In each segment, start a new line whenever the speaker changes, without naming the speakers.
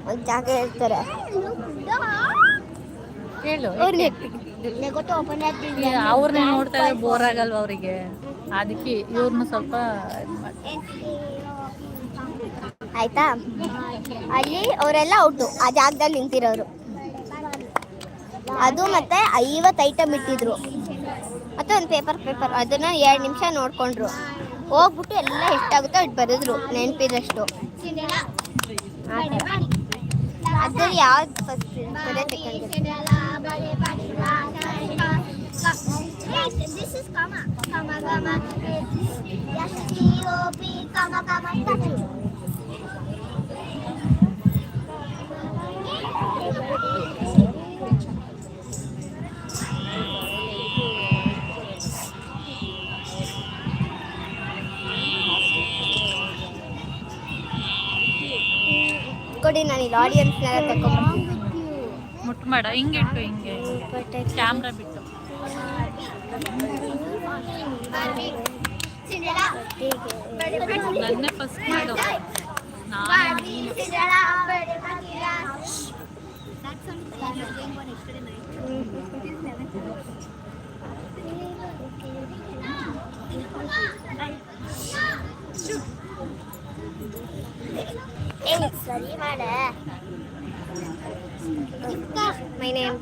ಒಂದು ಜಾಗ ಹೇಳ್ತಾರೆ
ಹೇಳು.
ಅವ್ರನ್ನೇ
ಅವ್ರನ್ನೇ ನೋಡ್ತಾ ಇದ್ರೆ ಬೋರ್ ಆಗಲ್ವ ಅವರಿಗೆ? ಅದಕ್ಕೆ ಇವ್ರನ್ನ ಸ್ವಲ್ಪ
ಆಯ್ತಾ. ಅಲ್ಲಿ ಅವರೆಲ್ಲ ಔಟು, ಆ ಜಾಗದಲ್ಲಿ ನಿಂತಿರೋರು. ಅದು ಮತ್ತೆ 50 ಐಟಮ್ ಇಟ್ಟಿದ್ರು. ಮತ್ತೆ ಒಂದು ಪೇಪರ್ ಅದನ್ನ 2 ನಿಮಿಷ ನೋಡ್ಕೊಂಡ್ರು. ಹೋಗ್ಬಿಟ್ಟು ಎಲ್ಲ ಎಷ್ಟಾಗುತ್ತೋ ಅಷ್ಟು ಬರೆದ್ರು ನೆನಪಿದಷ್ಟು. ಅದ್ರಲ್ಲಿ ಯಾವ್ದು ಫಸ್ಟ್ ಬರೀ ಕೊಡಿ, ನಾನು ಇಲ್ಲಿ ಆಡಿಯನ್ಸ್ನೆಲ್ಲ ತಗೊಂಡ್ಬರ್ತೀನಿ.
ಮುಟ್ಬೇಡ, ಹಿಂಗಿಟ್ಟು ಹಿಂಗೆ ಕ್ಯಾಮ್ರಾ ಬಿಟ್ಟು. ನನ್ನೇ ಫಸ್ಟ್ ಮಾಡು.
ಸರಿ ಮಾಡ. ಮೈ ನೇಮ್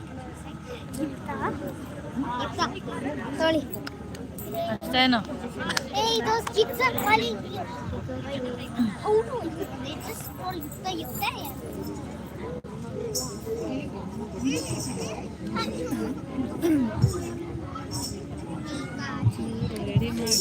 ತೊಳಿ
ಅಷ್ಟೇನು?
Hey, those kids are calling you. Oh no, they just call Yukta Yukta.
Ready ಮಾಡಿ.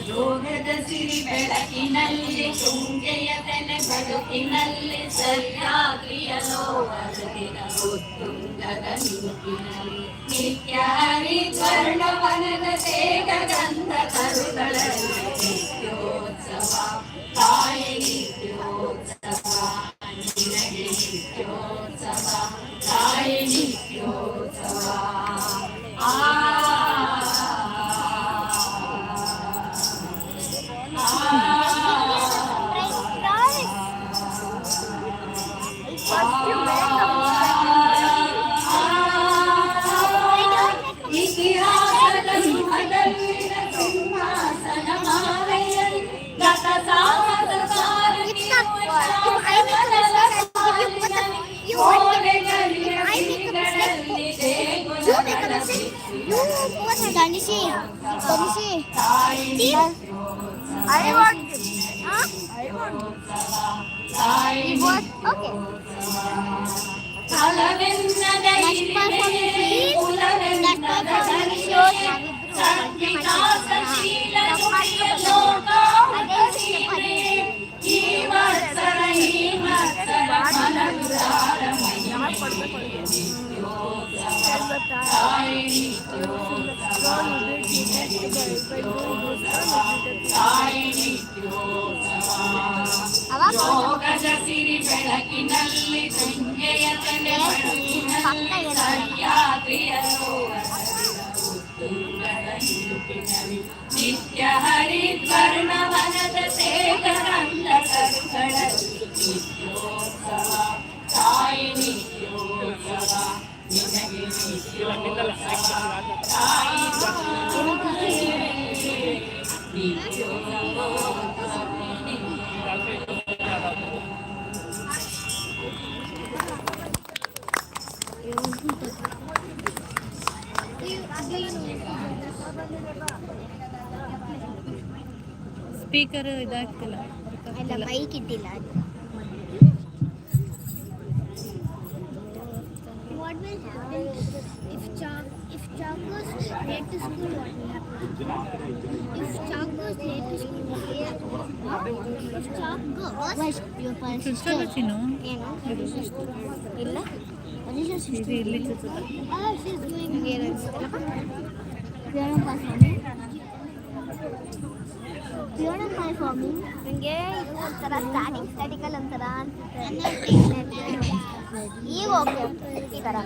ಯೋಗದ ಸಿರಿ ಬೆಳಕಿನಲ್ಲಿ ತುಂಗೆಯ ತೆನೆ ಬದುಕಿನಲ್ಲಿ ಸಹ್ಯಾದ್ರಿಯಲೋ ಬದುಕಿನ ಉತ್ತುಂಗದ ಮಿನುಕಿನಲ್ಲಿ ನಿತ್ಯ ಹರಿದ್ವರ್ಣವನದ ತೇಗ ಗಂಧ ಕರುಗಳಲ್ಲಿ ನಿತ್ಯೋತ್ಸವ ತಾಯಿ ನಿತ್ಯೋತ್ಸವ ನಿನಗೆ ನಿತ್ಯೋತ್ಸವ ತಾಯಿ ನಿತ್ಯೋತ್ಸವ. ಇತಿಹಾಸದ ಸಿಂಹದಲ್ಲಿನ ಸಿಂಹಾಸನ ಮಾಲೆಯಲ್ಲಿ ಗತ ಸಾಹಸ ಯೋಗದ ಸಿರಿ ಬೆಳಕಿನಲ್ಲಿ ತುಂಗೆಯ ತೆನೆ ಬದುಕಿನಲ್ಲಿ ಸಹ್ಯಾದ್ರಿಯಲೋ ಉತ್ತುಂಗದ ನಿಲುಕಿನಲ್ಲಿ ನಿತ್ಯ ಹರಿದ್ವರ್ಣವನದ ತೇಗ ಗಂಧ ಕರುಗಳಲ್ಲಿ ನಿತ್ಯೋತ್ಸವ ತಾಯಿ ನಿತ್ಯೋತ್ಸವ ನಿನಗೆ ನಿತ್ಯೋತ್ಸವ ತಾಯಿ
ಸ್ಪೀಕರ್ ಇದಾಗ್ತಿಲ್ಲ,
ಮೈಕ್ ಇಟ್ಟಿಲ್ಲ. What will happen if Chalk goes late to school? What will happen? If Chalk goes late to school, if Chalk goes, your parents
ಚಿನ್ನು
ಏನು ಇಲ್ಲ
ಇದು ಇಲ್ಲಿ ಚುಚ್ಚುತ್ತೆ.
she's going here ಅನ್ಸುತ್ತಲ್ಲಪ್ಪ. ಪ್ಯೂರಫೈ ಫಾರ್ಮಿಂಗ್ ನನಗೆ ಇದು ಒಂಥರ ಸ್ಟ್ಯಾಟಿಕಲ್ ಒಂಥರ ಅನ್ಸುತ್ತೆ. ಈಗ ಓಕೆ ಈ ಥರ